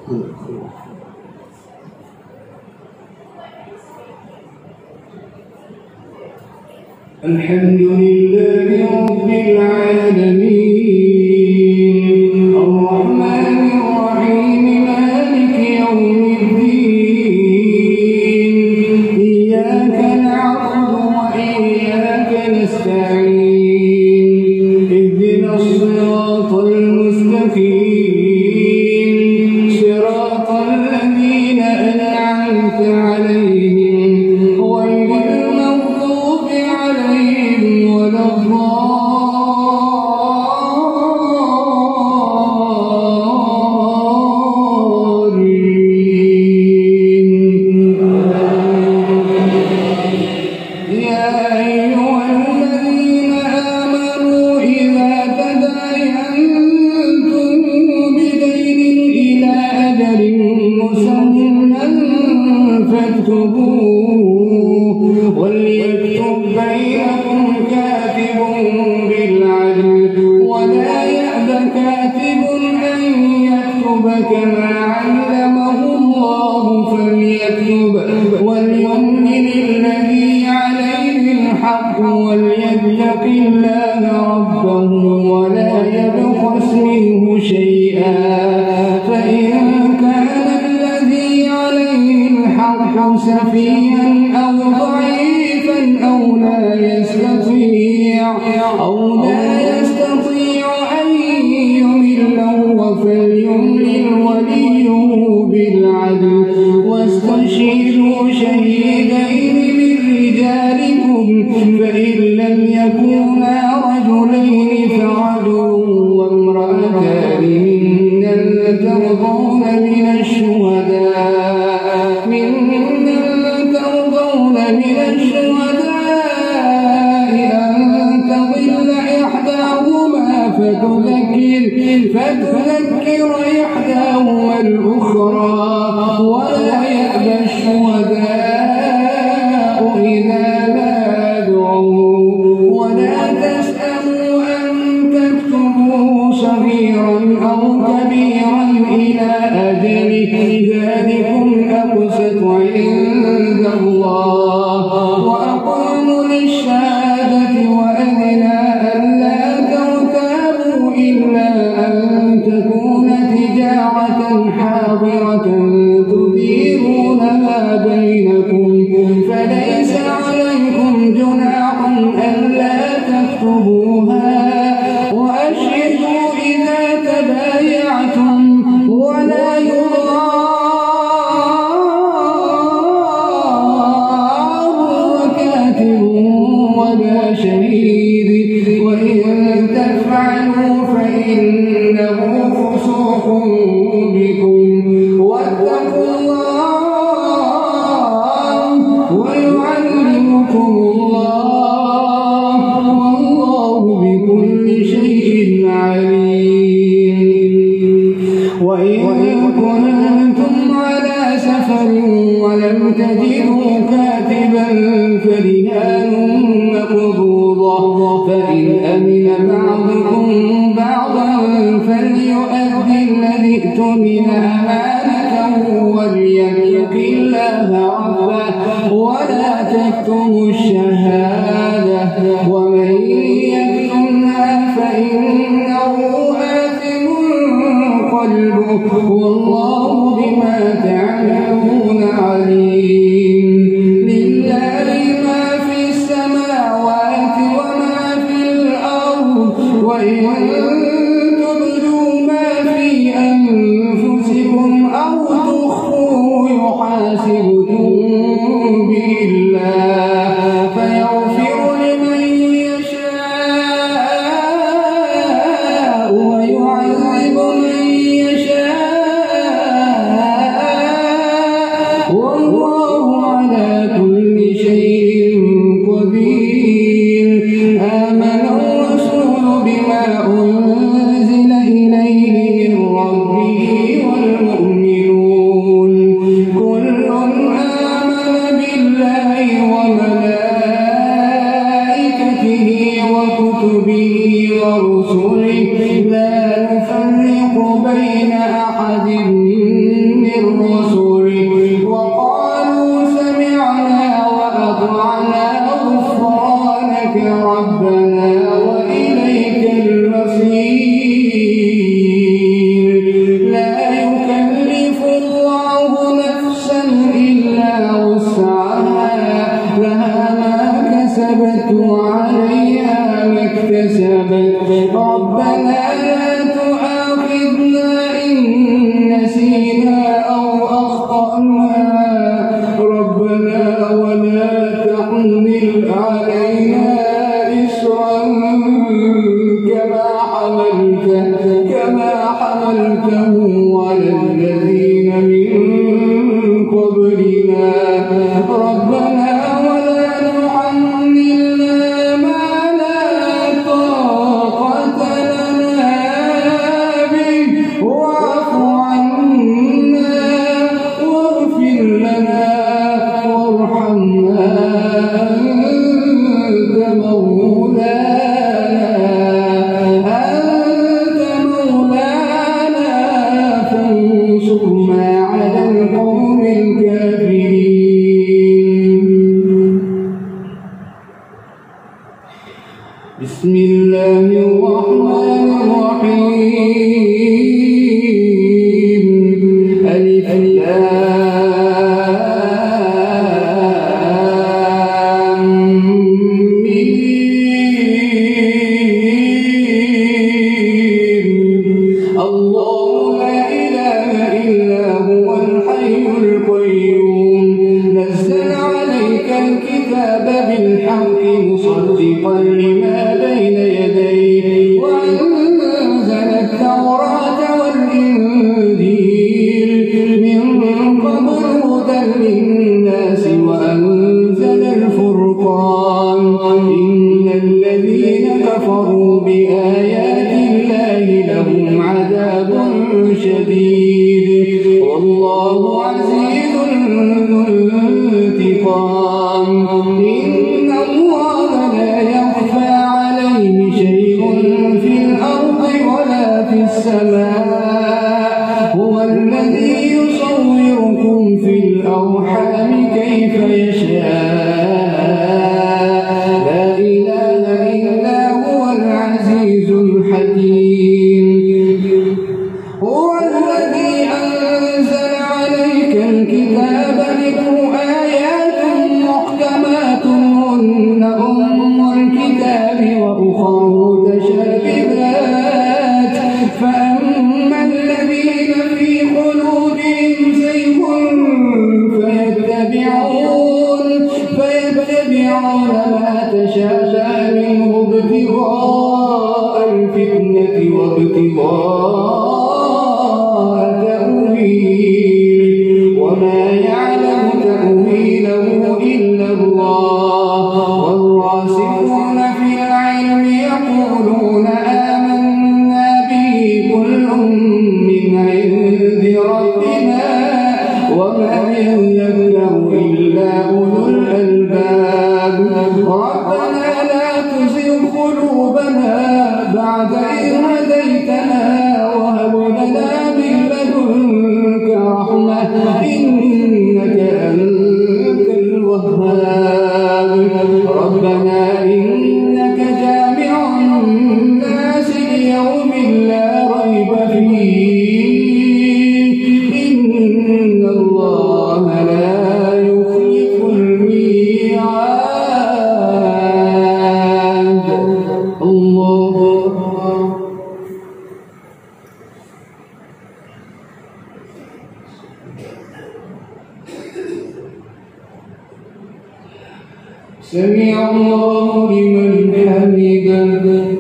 الحمد لله رب العالمين الرحمن الرحيم مالك يوم الدين إياك نعبد وإياك نستعين اهدنا الصراط المستقيم صراط الذين أنعمت عليهم غير المغضوب عليهم ولا الضالين. يا أيها الذين آمنوا إذا تداينتم بدين إلى أجل مسمى فاكتبوه وليكتب بينكم كاتب بالعدل ولا يأب كاتب أن يكتب كما علمه الله فليكتب وليملل الذي عليه الحق وليتق الله ربه ولا يبخس منه شيئا فإن كان الذي عليه الحق سفيها أو ضعيفا أو لا يستطيع أن يمل فليملل وليه بالعدل واستشهدوا شهيدين من رجالكم فإن لم يكونا رجلين فرجل وامرأتان ممن ترضون من الشهداء أن تضل إحداهما فتذكر إحداهما الأخرى ولا يأبى الشهداء إذا نادوا ولا تسأموا أن تكتبوه صغيرا أو كبيرا إلى أجله ذلكم أقسط عند الله وأقاموا للشهادة وأدنى ألا ترتابوا إلا أن تكون تجارة حاضرة تديرونها بينكم فليس عليكم جناح ألا تكتبوها وأشهدوا إذا تبايعتم ولا يضار كاتب ولا شهيد وإن تفعلوا فإنه فسوق بكم واتقوا الله ويعلمكم الله والله بكل شيء عليم. وإن كنتم على سفر ولم تجدوا كاتبا فرهان مقبوضة فإن أمن بعضكم بعضا فليؤدي الذي اؤتمن أمانته وليتق الله ربه ولا تكتموا الشهادة ومن يكتمها فإنه آثم قلبه والله بما تعملون عليم. لله ما في السماوات وما في الأرض وإن تبدوا ما في أنفسكم أو تخفوه يحاسبكم به الله فيغفر لمن يشاء ويعذب من يشاء والله على كل شيء قدير. آمن الرسول بما أنزل إليه من ربه والمؤمنون كل آمن بالله وملائكته وكتبه ورسله لا نفرق بين أحد من لا يكلف الله نفسا إلا وسعها لها ما كسبت وعليها ما اكتسبت ربنا لا تؤاخذنا إن نسينا أو أخطأنا ربنا ولا تحمل علينا إصرا كما حملته على الذين من قبلنا ربنا ولا تحملنا ما لا طاقة لنا به واعف عنا واغفر لنا وارحمنا أنت مولانا فانصرنا على القوم الكافرين. بسم الله الرحمن الرحيم ألف لام ميم الله لا إله إلا هو الحي القيوم نزل عليك الكتاب بالحق مصدقا لما بين يديه وأنزل التوراة والإنجيل من قبل هدى للناس وأنزل الفرقان إن الذين كفروا بآيات الله لهم عذاب شديد والله عزيز ذو انتقام إن الله لا يخفى عليه شيء في الأرض ولا في السماء هو الذي يصوركم في الأرحام كيف يشاء لا إله إلا هو العزيز الحكيم هو الذي أنزل عليك الكتاب منه آيات محكمات هن أم الكتاب وأخر متشابهات فأما الذين في قلوبهم زيغ فيتبعون ما تشابه منه ابتغاء الفتنة وابتغاء تأويله وما يعلم تأويله إلا الله والراسخون في العلم يقولون آمنا به كل من عند ربنا وما يذكر إلا أولو الألباب ربنا لا تزغ قلوبنا بعد إذ هديتنا وهب لنا من لدنك رحمة إنك أنت الوهاب ربنا إنك جامع الناس ليوم لا ريب فيه إن الله لا يخلف الميعاد الله أكبر سمع الله لمن حمده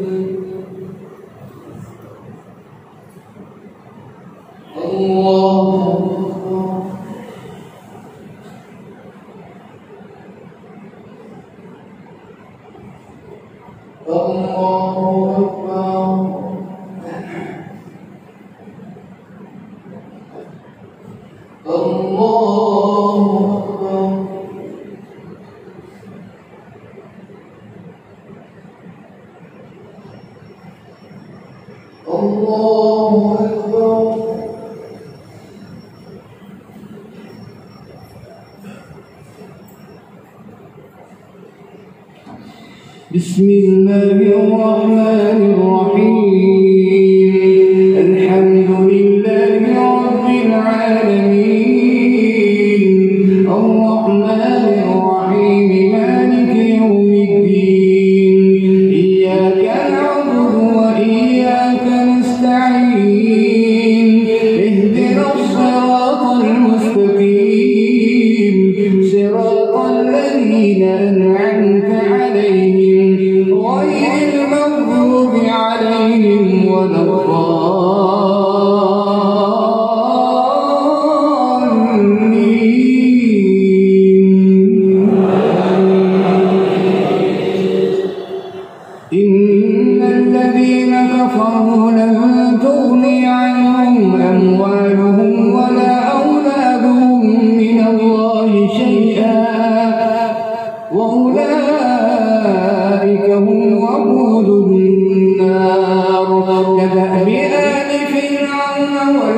الله بسم الله الرحمن الرحيم الحمد لله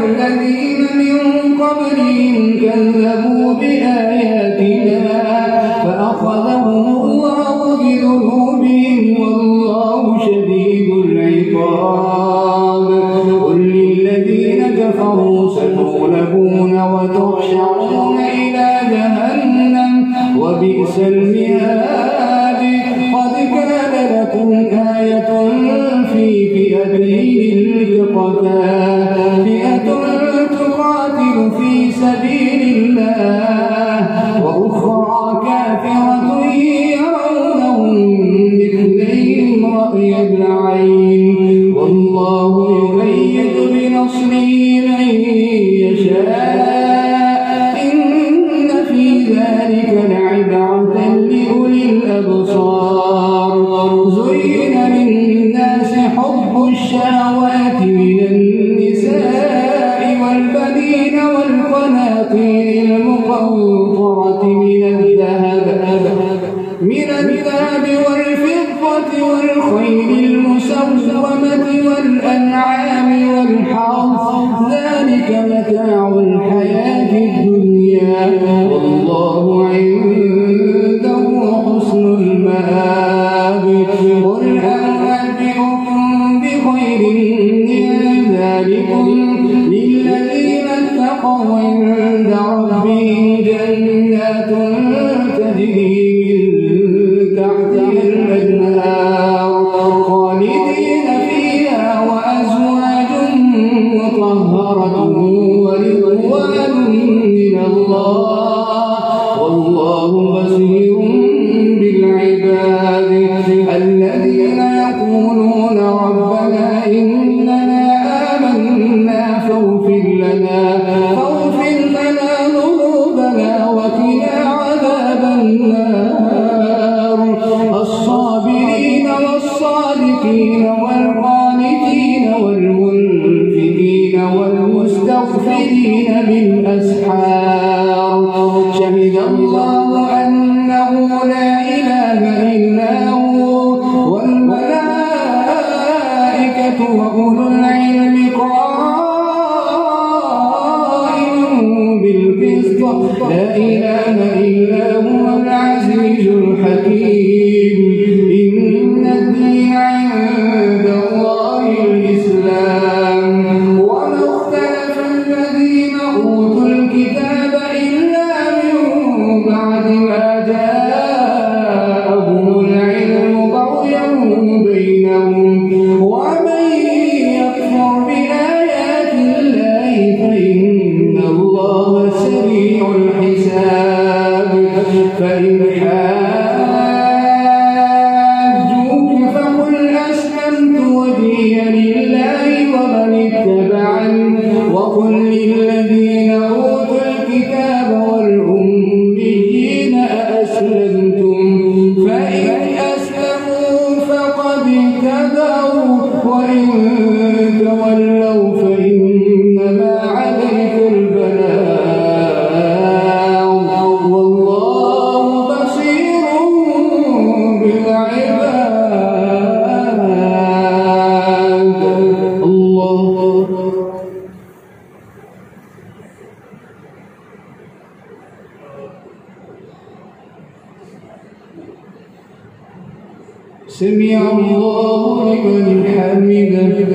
الذين من قبلهم كذبوا بآياتنا فأخذهم الله بذنوبهم والله شديد العقاب. قل للذين كفروا ستغلبون وتحشرون إلى جهنم وبئس المهاد. قد كان لكم آية في فئتين التقتا فئة تقاتل في سبيل الله وأخرى كافرة يرونهم مثليهم رأي العين والله يؤيد بنصره من يشاء إن في ذلك لعبرة لأولي الأبصار. زين للناس حب الشهوات من النساء والبنين والقناطير المقنطرة من الذهب والفضة والخيل المسومة والأنعام والحرث ذلك متاع الحياة الدنيا والله عنده حسن المآب. قل أنبئكم بخير من ذلكم للذين اتقوا عند ربهم جنات تجري من تحتها الأنهار خالدين فيها وأزواج مطهرة ورضوان من الله والله بصير بالعباد. الذين يقولون ربنا إننا آمنا فاغفر لنا ذنوبنا وقنا عذاب النار. الصابرين والصادقين والقانتين والمنفقين والمستغفرين بالأسحار. شهد الله أنه لا إله إلا هو والملائكة وأولو العلم قائما بالقسط لا إله إلا هو العزيز الحكيم. إن الدين عند الله الإسلام وما اختلف الذين أوتوا الكتاب إلا من بعد ما جاءهم العلم بغيا بينهم ومن يكفر بآيات الله فإن الله سريع الحساب. فإن حاجوك فقل أسلمت وجهي لله ومن اتبعني وقل للذين أوتوا الكتاب والأميين أأسلمتم فإن أسلموا فقد اهتدوا وإن تولوا فإنما عليك البلاغ والله بصير بالعباد. الله سمع الله لمن حمده.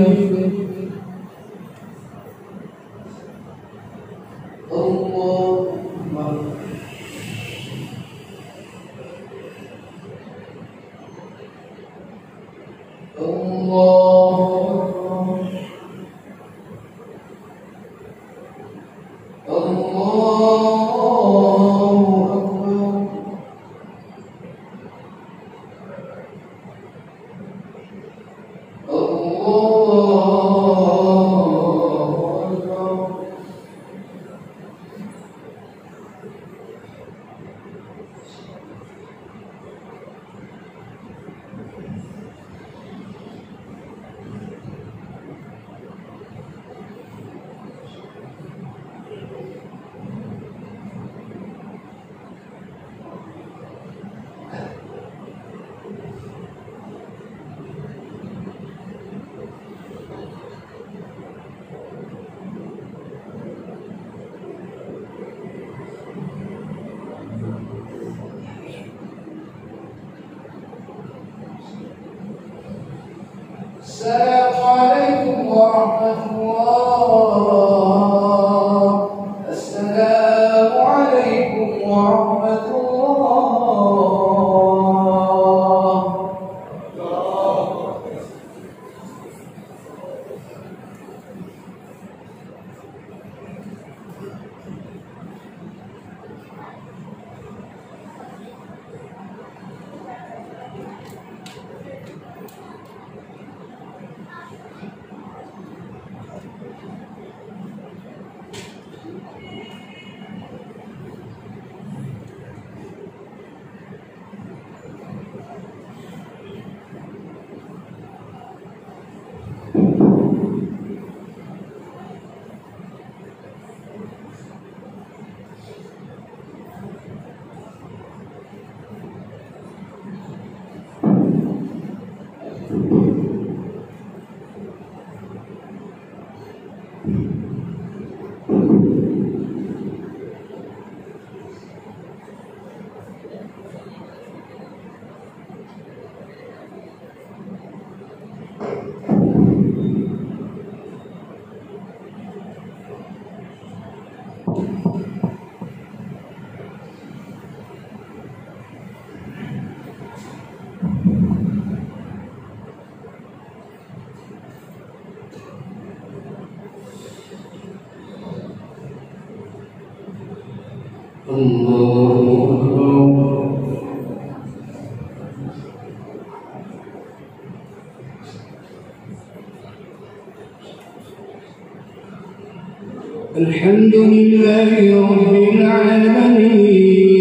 الحمد لله رب العالمين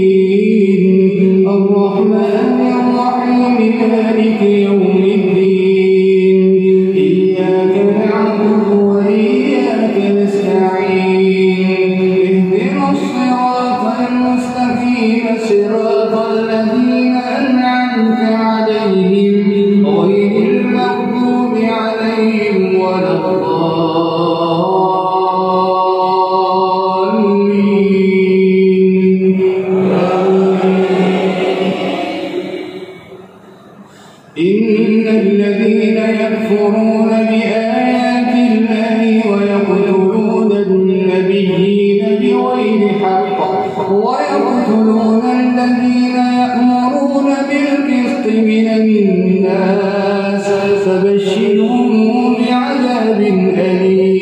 الرحمن الرحيم مالك يوم الدين إياك نعبد وإياك نستعين اهدنا الصراط المستقيم صراط الذين أنعمت عليهم غير المغضوب عليهم ولا إن الذين يكفرون بآيات الله ويقتلون النبيين بغير حق ويقتلون الذين يأمرون بالقسط من الناس فبشرهم بعذاب أليم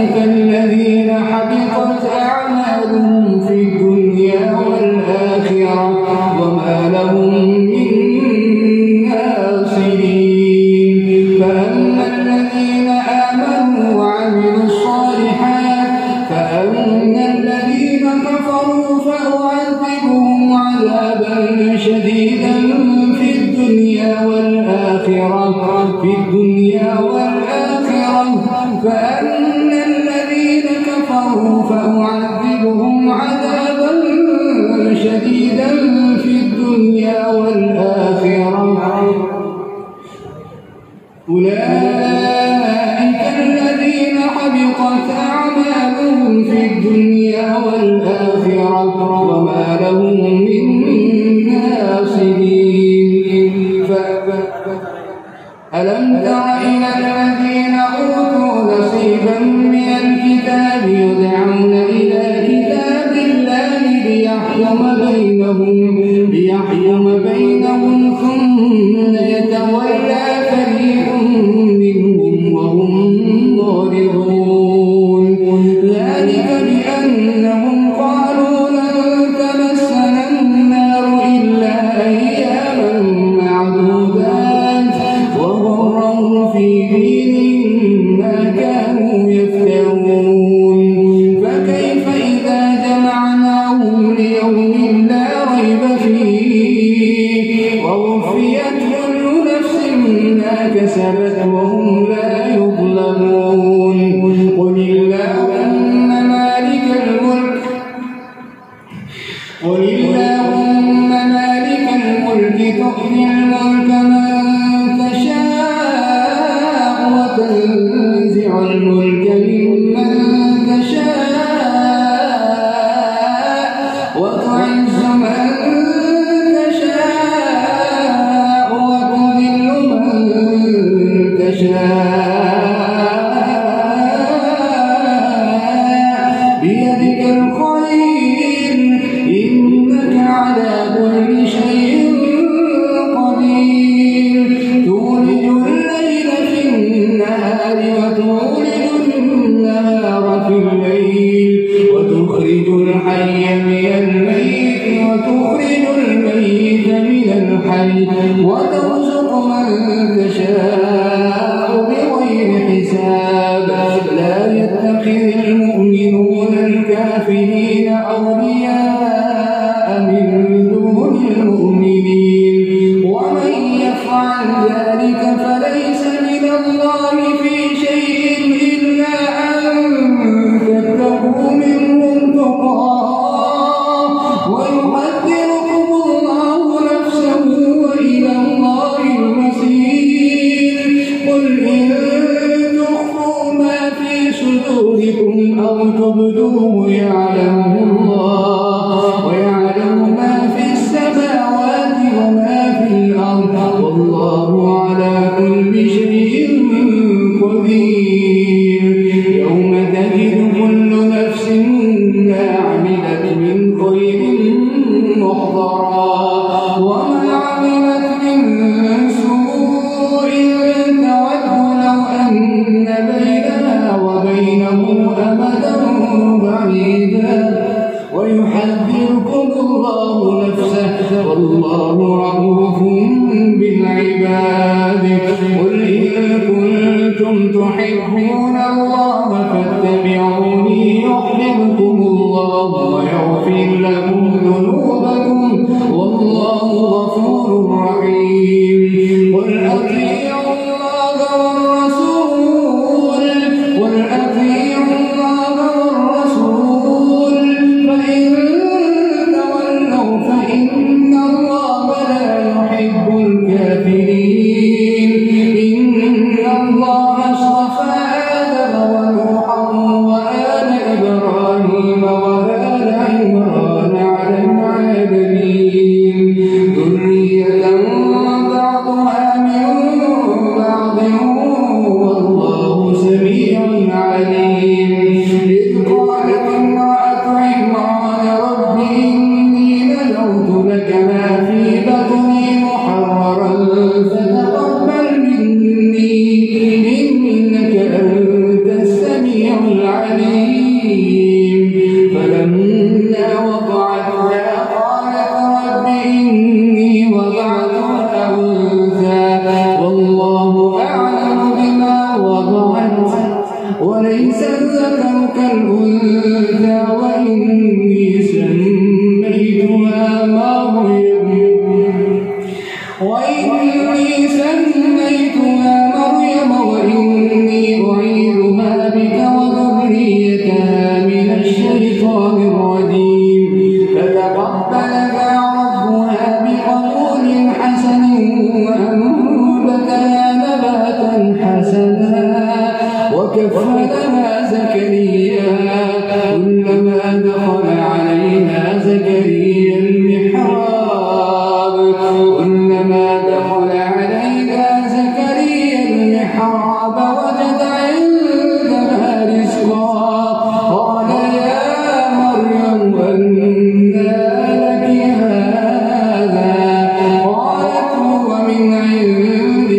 أولئك الذين حبطت أعمالهم في الدنيا والآخرة وما لهم من ناصرين فأما الذين آمنوا وعملوا الصالحات فأما الذين كفروا فأعذبهم عذابا شديدا في الدنيا والآخرة فأما الذين كفروا فأعذبهم عذابا شديدا في الدنيا والآخرة أولئك الذين حبطت أعمالهم في الدنيا والآخرة وما لهم من ناصرين ألم تر إلى الذين أوتوا نصيبا من الكتاب يدعون إلى كتاب الله ليحكم بينهم ثم يتولى فريق منهم وهم معرضون ذلك بأنهم قالوا لن تمسنا النار إلا أياما معدودات وغرهم في دينهم ما كانوا يفترون فكيف إذا جمعناهم ليوم لا ريب فيه ووفيت كل نفس ما كسبت وهم لا يظلمون قل اللهم مالك الملك تؤتي الملك من تشاء وتنزع الملك ممن تشاء وتعز من تشاء وتذل من تشاء بيدك الخير إنك على كل شيء قدير تولج الليل في النهار وتولج النهار في الليل وتخرج الحي من الميت وتخرج الميت من الحي وترزق من تشاء بغير حساب لا يتخذ المؤمنون الكافرين أولياء من دون المؤمنين ومن يفعل ذلك فليس من الله في شيء إلا أن تتقوا منهم تقاه ويحذركم الله نفسه وإلى الله المصير قل إن تخفوا ما في صدوركم أو تبدوه يعلمه الله ويعلم ما في السماوات وما في الأرض والله على كل شيء قدير بصيركم بالعباد قل إن كنتم تحبون الله فاتبعوني يحببكم الله ويغفر لكم ذنوبكم والله غفور رحيم قل أطيعوا الله والرسول فإن تولوا فإن الله لا يحب الكافرين إن الله اصطفى آدم ونوحا وآل إبراهيم وآل عمران على العالمين ذرية بعضها من بعض والله سميع عليم إذ قالت امرأة عمران رب إني نذرت لك ما في بطني محررا فتقبل مني إنك أنت السميع العليم فلما وضعتها قالت رب إني وضعتها أنثى والله أعلم بما وضعت وليس الذكر كالأنثى وإني سميتها مريم وإني أعيذها بك وذريتها من الشيطان الرجيم فتقبلها ربها بقبول حسن وأنبتها نباتا حسنا وكفلها زكريا كلما دخل عليها زكريا المحراب وجد عندها رزقا قال يا مريم أنى لك هذا قالت هو من عند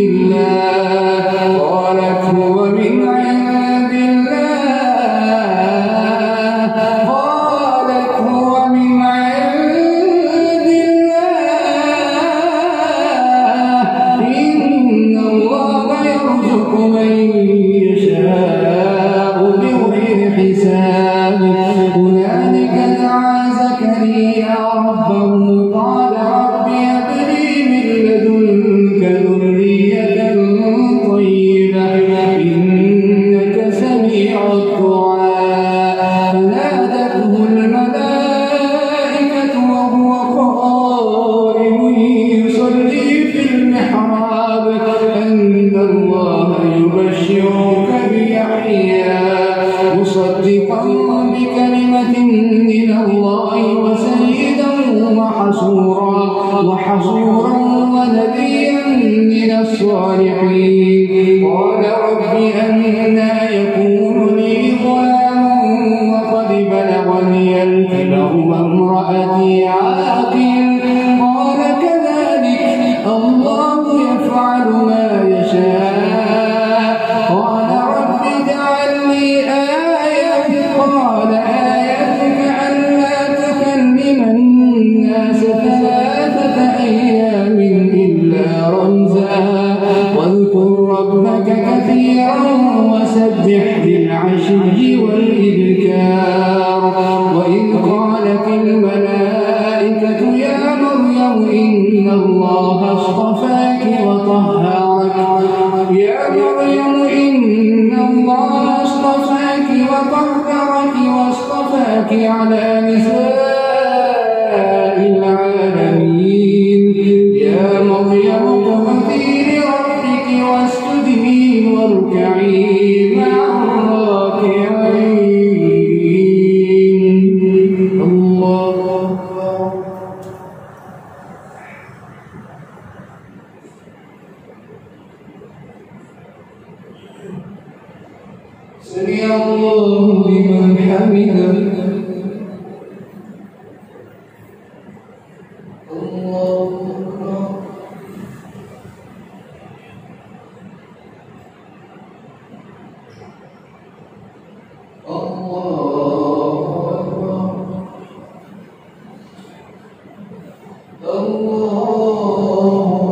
وحصورا ونبيا من الصالحين. قال رب أنى يكون لي غلام وقد بلغني الكبر وامرأتي عاقر. قال كذلك الله يفعل ما يشاء. قال رب اجعل لي آية. قال آيتك ألا تكلم الناس 3 أيام إلا رمزا واذكر ربك كثيرا وسبح بالعشي والإبكار. وإذ قالت الملائكة يا مريم إن الله اصطفاك وطهرك. يا مريم إن الله اصطفاك وطهرك واصطفاك على نساء العالمين. يا مريم اقنتي لربك واسجدي واركعي مع الراكعين. الله أكبر. سمع الله لمن حمده. الله أكبر. الله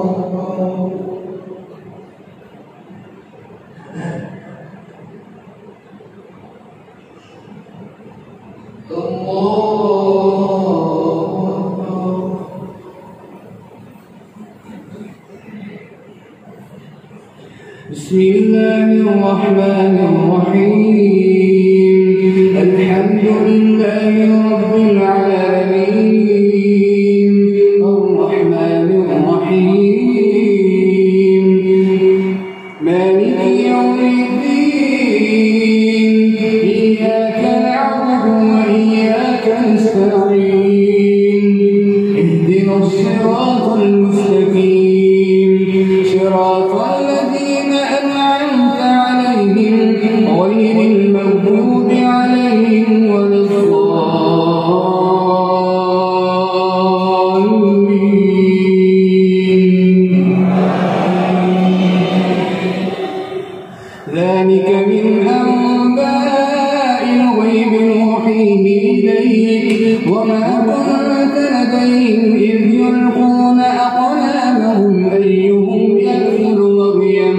بسم الله الرحمن الرحيم الحمد لله رب العالمين الرحمن الرحيم مالك يوم الدين إياك نعبد وإياك نستعين اهدنا الصراط المستقيم صراط الذين أنعمت عليهم غير المغضوب عليهم ولا الضالين ذلك من أنباء الغيب نوحيه إليك وما كنت لديهم إذ يلقون أقلامهم أيهم يكفل مريم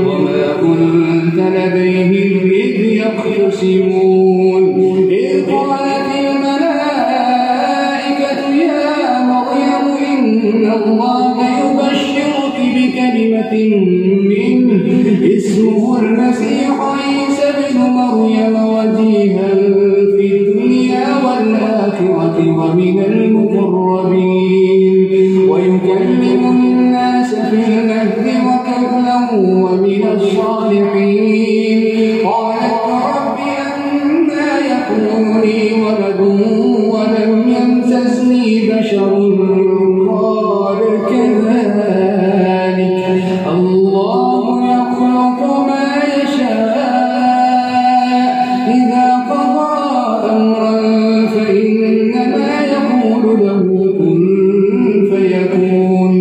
وما كنت لديهم إذ يختصمون إذ قالت الملائكة يا مريم إن الله يبشرك بكلمة منه اسمه المسيح عيسى ابن مريم وجيها في الدنيا والآخرة ومن المقربين ويكلم الناس في المهد وكهلا ومن الصالحين قالت رب أنى يكون لي ولد ولم يمسسني بشر قال كذلك الله يخلق ما يشاء إذا قضى أمرا فإنما يقول له كن فيكون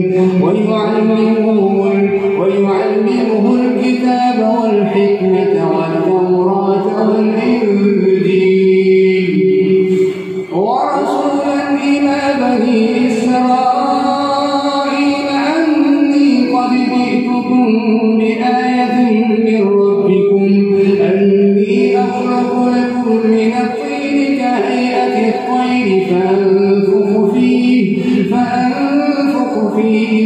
ويعلمه الكتاب والحكمة والتوراة والإنجيل ورسولا إلى بني إسرائيل أني قد جئتكم بآية من ربكم أني أخلق لكم من الطين كهيئة الطير فأنفخ فيه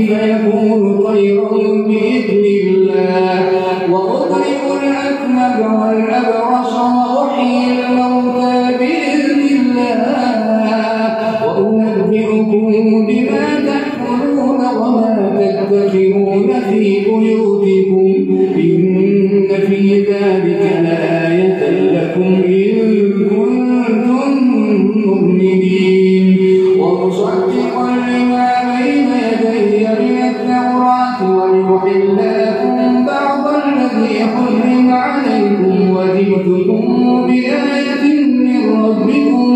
فيكون طيرا بإذن الله وأبرئ الأكمه والأبرص وأحيي الموتى بإذن الله وأنبئكم بما تأكلون وما تدخرون في بيوتكم إن في ذلك لآية لكم إن كنتم مؤمنين ومصدقا لما بين يدي من التوراة وليحل لكم بعض الذي حرم عليكم وجئتكم بآية من ربكم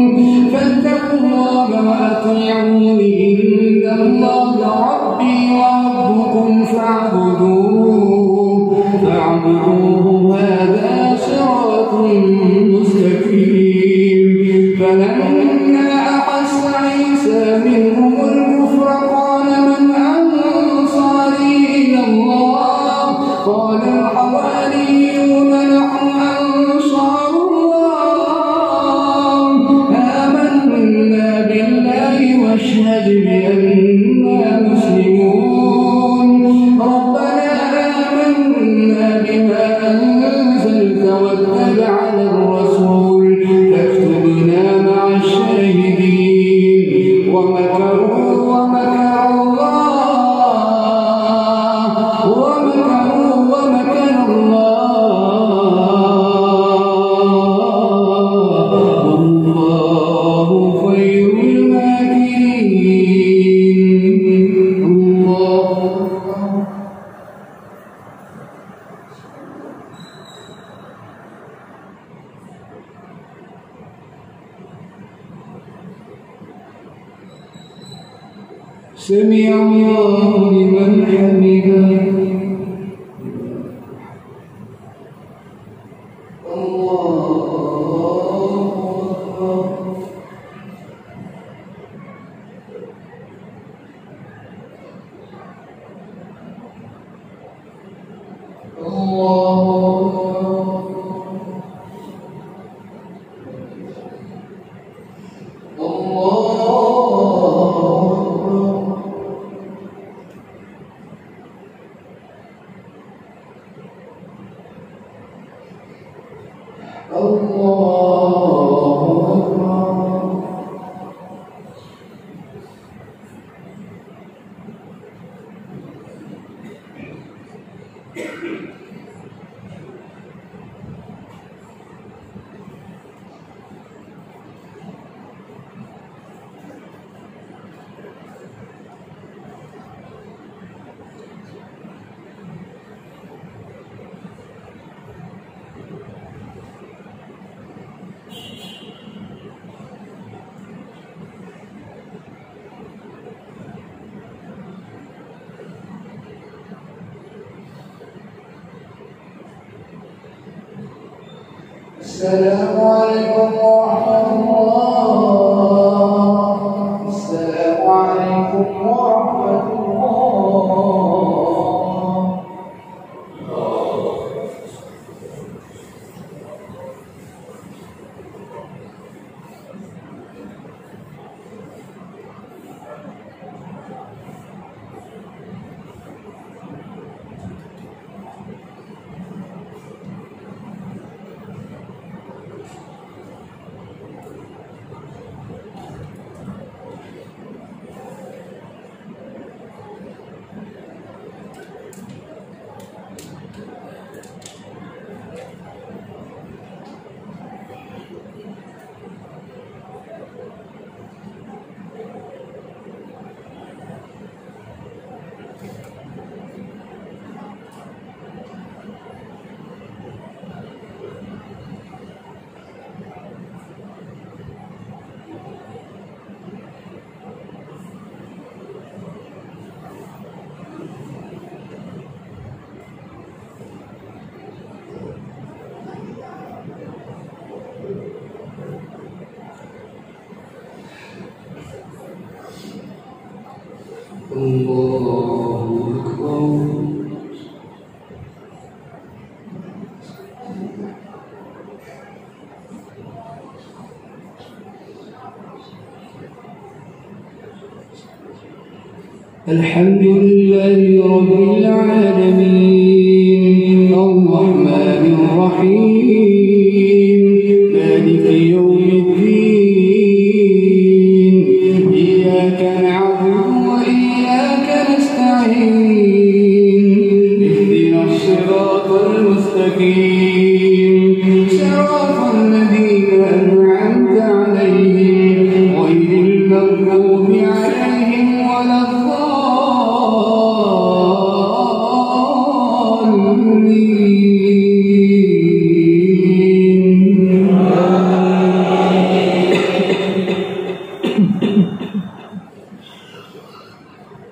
فاتقوا الله وأطيعون إن الله ربي وربكم فاعبدوه هذا صراط مستقيم فلما أحس عيسى منهم الكفر قال من أنصاري إلى الله قال الحواريون نحن أنصار الله آمنا بالله واشهد بأننا مسلمون ربنا آمنا بما أنزلت واتبعنا الرسول فاكتبنا مع الشاهدين ومكروا ومكر الله ومكر الله والله خير الماكرين الله سمع الله لمن حمده السلام عليكم ورحمة الله. السلام عليكم ورحمة الله. الحمد لله رب العالمين الرحمن الرحيم مالك يوم الدين إياك نعبد وإياك نستعين اهدنا الصراط المستقيم صراط الذين أنعمت عليهم غير المغضوب عليهم ولا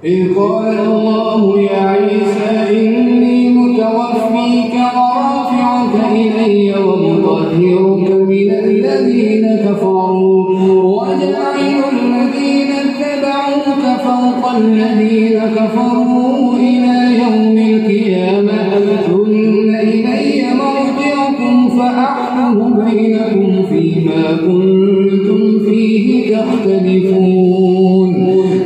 إذ قال الله يا عيسى إني متوفيك ورافعك إلي ومطهرك من الذين كفروا وجاعل الذين اتبعوك فوق الذين كفروا إلى يوم القيامة ثم إلي مرجعكم فأحكم بينكم فيما كنتم فيه تختلفون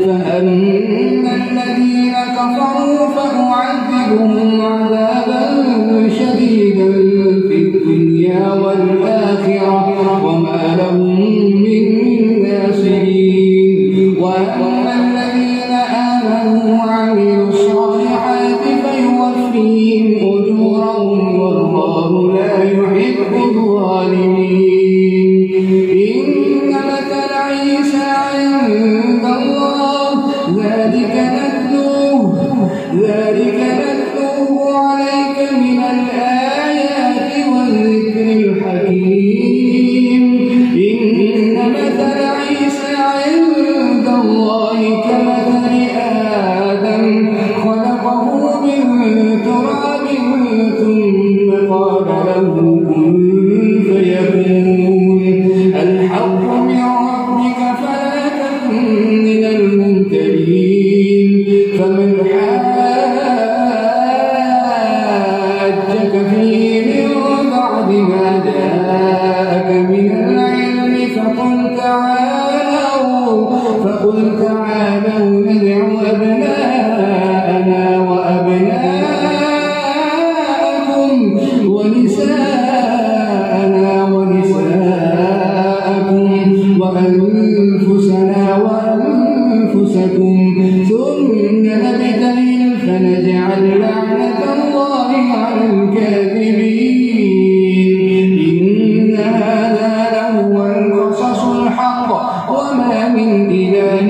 فأما الذين كفروا فأعذبهم عذابا شديدا في الدنيا والآخرة وما لهم من ناصرين وأما الذين آمنوا وعملوا الصالحات فيوفيهم أجورهم والله لا يحب الظالمين إن مثل عيسى عند الله ذلك نتلوه عليك من الآيات والذكر الحكيم إن مثل عيسى عند الله كمثل آدم خلقه من تراب ثم قال له كن فيكون الحق من ربك فلا تكن من الممترين فمن حاجك فيه من بعد ما جاءك من العلم فقل تعالوا ندع أبناءنا وأبناءكم ونساءنا لعنة الله على الكاذبين. إن هذا لهو القصص الحق وما من إله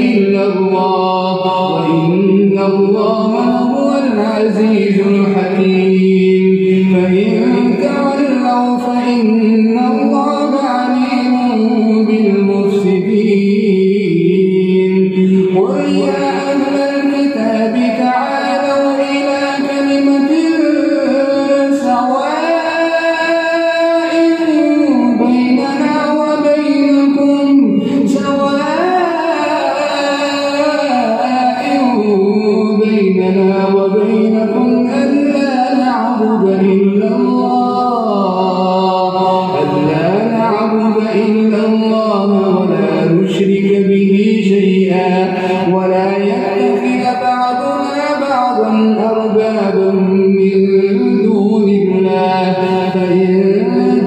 إلا الله وإن الله هو العزيز الحكيم. فإن تولوا فإن الله عليم بالمفسدين. قل يا أهل الكتاب تعالوا إلى كلمة سواء بيننا وبينكم ألا نعبد إلا الله ولا نشرك به شيئا ولا يتخذ بعضنا بعضا أربابا من دون الله. فإن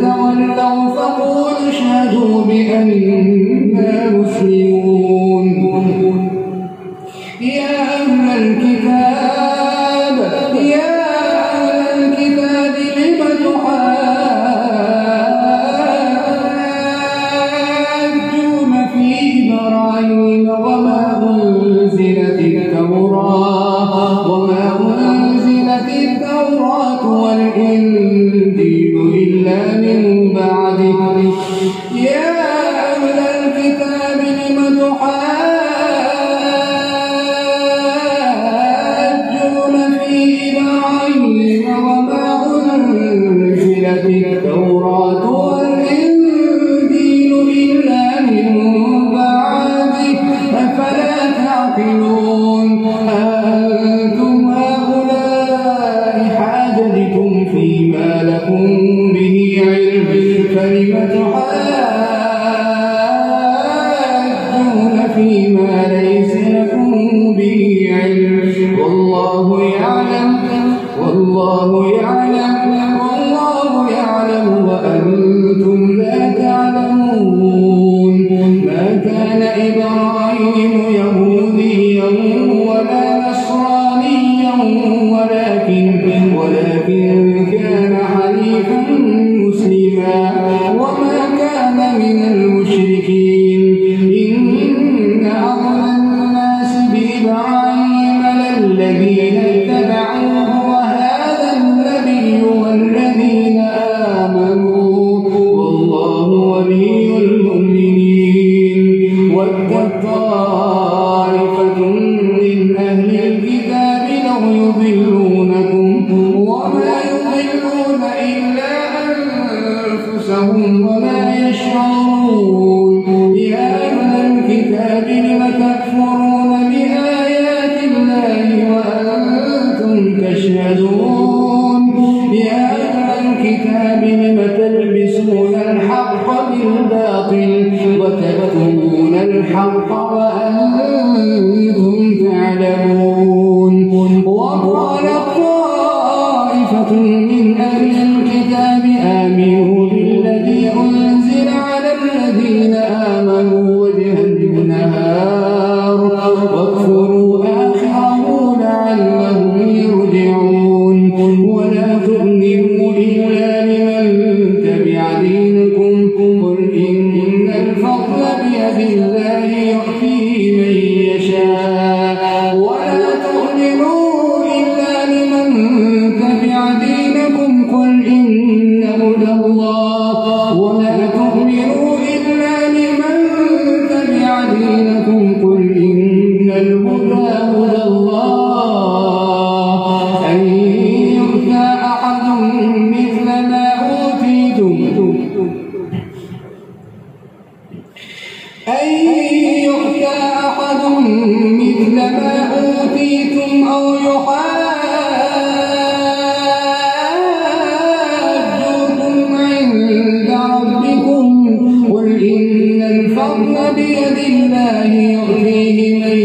تولوا فقولوا اشهدوا بأننا مسلمون. يا أهل الكتاب لم تحاجون في إبراهيم وما أنزلت التوراة والإنجيل إلا من بعده. يا أهل الكتاب لم تحاجون في إبراهيم وما أنزلت التوراة والإنجيل إلا من بعده أفلا تعقلون. أنتم هؤلاء حاججتم فيما لكم به علم فلم تحاجون فيما ليس لكم به علم والله يعلم وأنتم لا تعلمون. ما كان إبراهيم يهوديا ولا نصرانيا ولكن كان حنيفا مسلما وما كان من المشركين. إن أولى الناس بإبراهيم للذين اتبعوه وهذا النبي والذين آمنوا والله ولي المؤمنين. ودت طائفة من أهل الكتاب لو يضلونكم وما يضلون إلا أنفسهم وما يشعرون. يا أهل الكتاب لم تكفرون بآيات الله وأنتم تشهدون. يا أهل الكتاب لم تلبسون الحق بالباطل وتكتمون الحق وأنتم تعلمون. وقالت طائفة من أهل الكتاب آمنوا بالذي أنزل على الذين آمنوا وجه النهار واكفروا آخره لعلهم يرجعون. ولا تؤمنوا إلا لمن تبع دينكم قل إن الفضل بيد الله يؤتيه من يشاء. ولا تؤمنوا إلا لمن تبع دينكم قل إن هدى الله. ولا تؤمنوا إلا لمن تبع دينكم قل إن الهدى هدى الله أن يؤتى أحد مثل ما أوتيتم أو يحاجوكم عند ربكم قل إن الفضل بيد الله يؤتيه من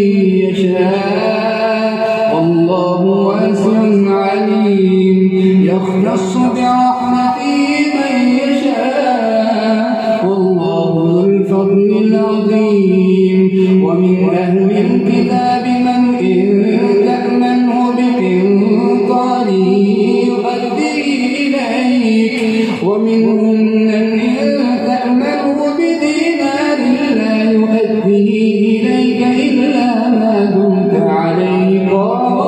يشاء والله واسع عليم. يختص برحمته من يشاء والله ذو الفضل العظيم. ومن أهل الكتاب من إن تأمنه بقنطار قنطاره يؤديه إليك ومنهم من إن تأمنه بدينار لا يؤديه إليك إلا ما دمت عليه قائما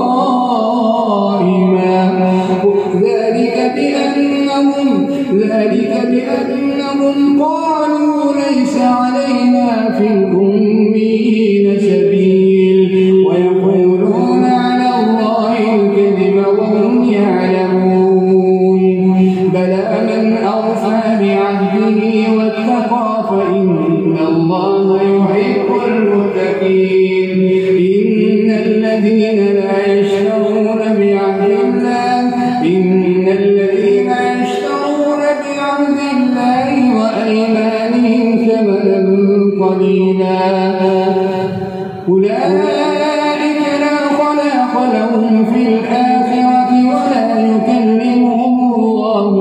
ذلك بأنهم قالوا ليس علينا في الأميين سبيل ويقولون على الله الكذب وهم يعلمون بلى من أوفى بعهده واتقى فإن الله يحب المتقين إن الذين لا يشترون بعهد الله وأيمانهم ثمنا قليلا أولئك لا خلاق لهم في الآخرة ولا يكلمهم الله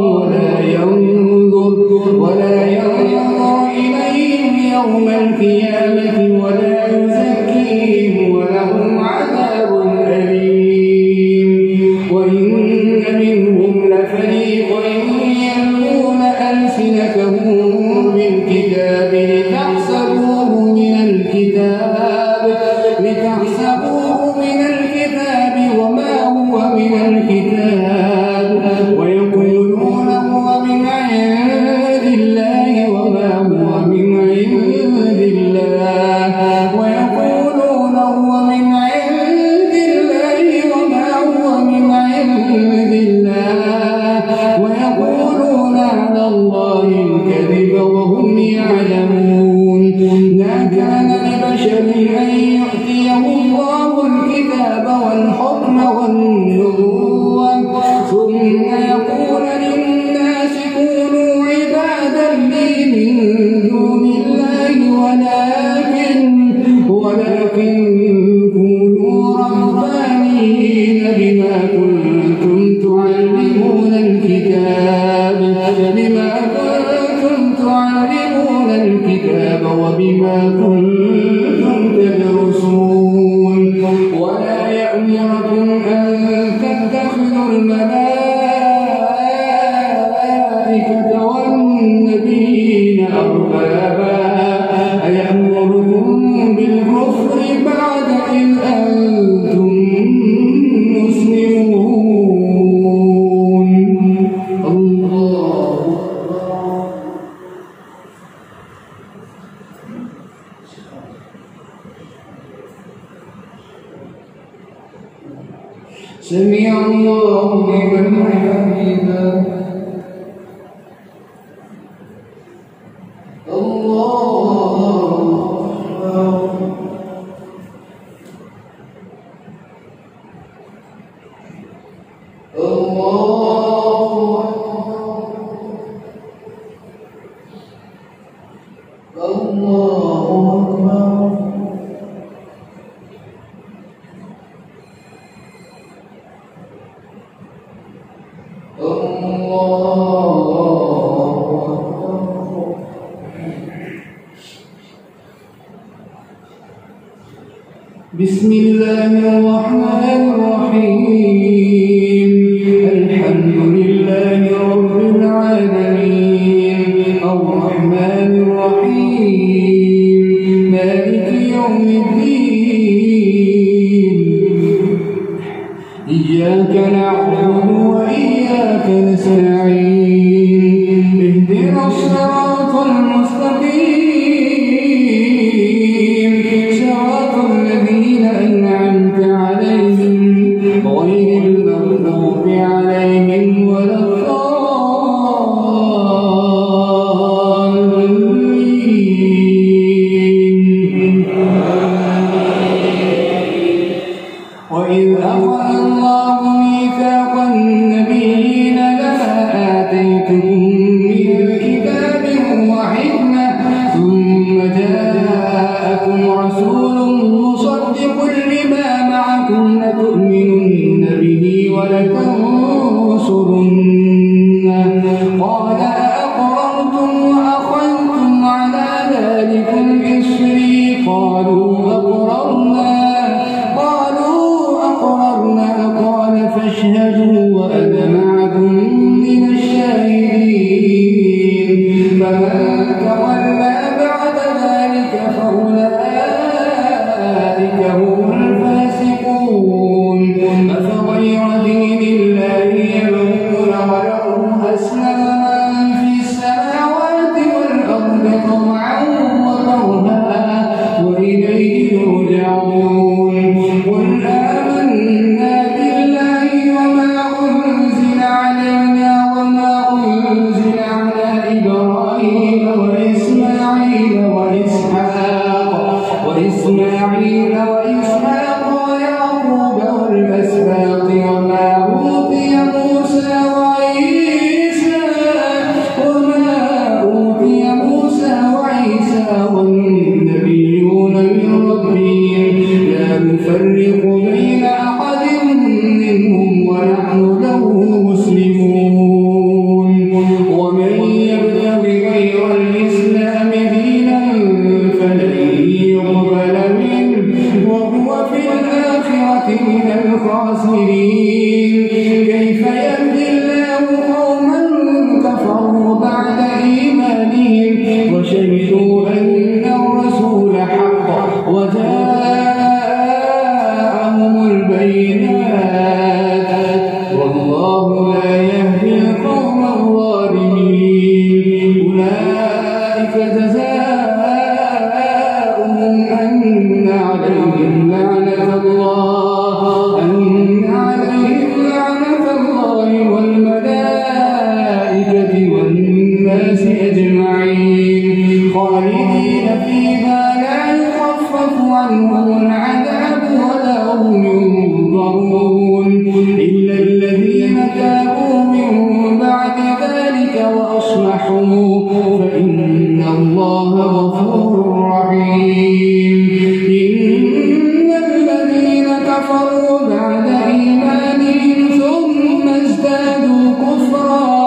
ولا ينظر إليهم يوم القيامة ولا يزكيهم ولهم عذاب أليم وإن منهم لفريقا يلوون ألسنتهم بالكتاب لتحسبوه من الكتاب وما هو من الكتاب ويقولون هو من عند الله وما هو من عند الله ويقولون هو من عند الله وما هو من عند الله ويقولون على الله الكذب وهم يعلمون ما كان لبشر أن يؤتيه الله الكتاب والحكم والنبوة ثم يقول للناس كونوا عبادا لي من دون الله ولكن كونوا ربانيين بما كنتم تعلمون الكتاب وبما كنتم تدرسون ولا يأمركم أن تتخذوا الملائكة والنبيين أربابا أيأمركم بالكفر بعد إذ أنتم مسلمون الله سمع الله لمن حمده الله بسم الله الرحمن الرحيم الحمد لله رب العالمين الرحمن الرحيم مالك يوم الدين إياك نعبد وإياك نستعين اهدنا الصراط المستقيم صراط الذين أنعمت عليهم غير المغضوب عليهم ولا الضالين وإذ أخذ الله ميثاق النبيين لما آتيتكم من كتاب وحكمة ثم جاءكم رسول مصدق لما معكم لتؤمنن به ولتنصرنه قال أأقررتم وأخذتم على ذلكم إصري قالوا أقررنا قال فاشهدوا فاشهدوا وأنا معكم من الشاهدين فمن تولى بعد ذلك فأولئك هم الفاسقون أفغير دين الله يبغون وله أسلم في السماوات والأرض طمعا وكرها وإليه يرجعون قل آمنا بالله وما أنزل علينا وما أنزل على إبراهيم وإسماعيل وإسحاق ويعقوب والأسباط وما أوتي موسى وعيسى والنبيون من ربهم لا نفرق بين أحد منهم ونحن له مسلمون ومن يبتغ غير الإسلام دينا فلن يقبل منه وهو في الآخرة من الخاسرين كيف يهدي الله قوما كفروا بعد إيمانهم وشهدوا أن الرسول حق وجاءهم البينات والله لا يهدي القوم الظالمين أولئك جزاؤهم أن عليهم لعنة الله والملائكة والناس أجمعين خالدين فيها لا يخفف عنهم العذاب ولا هم ينظرون إلا الذين تابوا من بعد ذلك وأصلحوا فإن الله غفور رحيم إن الذين كفروا بعد إيمانهم ثم ازدادوا كفرا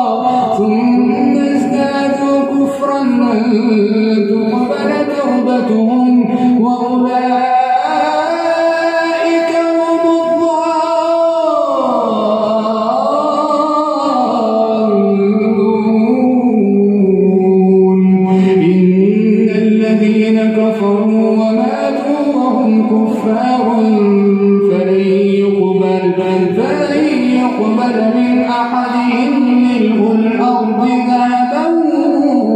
لن تقبل توبتهم وأولئك هم الضالون إن الذين كفروا وماتوا وهم كفار فلن يقبل من أحدهم ملء الأرض ذهبا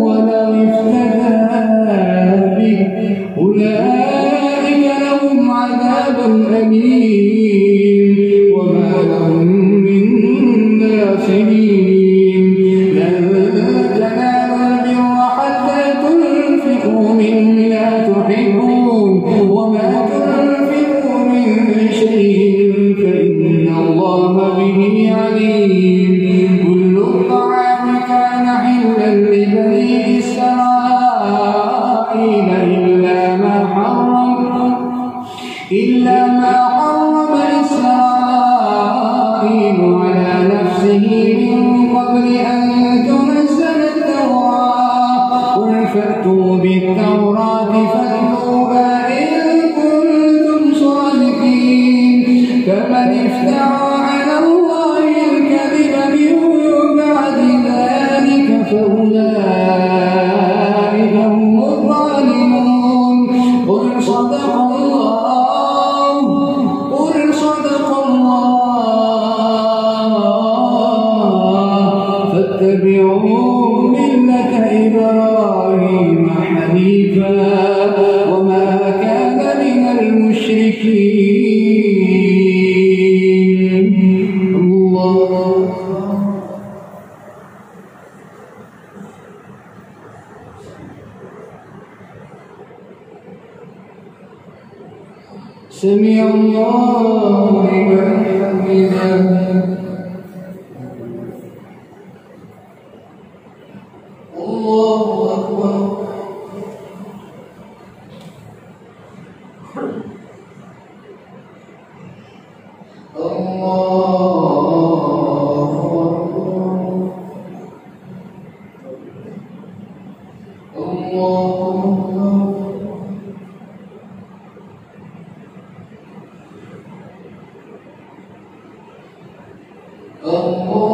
ولو افتدى به أولئك لهم عذاب أليم وما لهم من ناصرين لن تنالوا البر حتى تنفقوا مما تحبون وما تنفقوا من شيء فإن الله به عليم كل الطعام كان حلا لبني إسرائيل إلا ما حرم إسرائيل على نفسه من قبل أن تنزل التوراة قل فأتوا بالتوراة فاتلوها إن كنتم صادقين فمن افترى على الله الكذب من بعد ذلك فأولئك هم الظالمون قل صدق الله فاتبعوا ملة إبراهيم حنيفا وما كان من المشركين الله سمع الله لمن حمده الله أكبر الله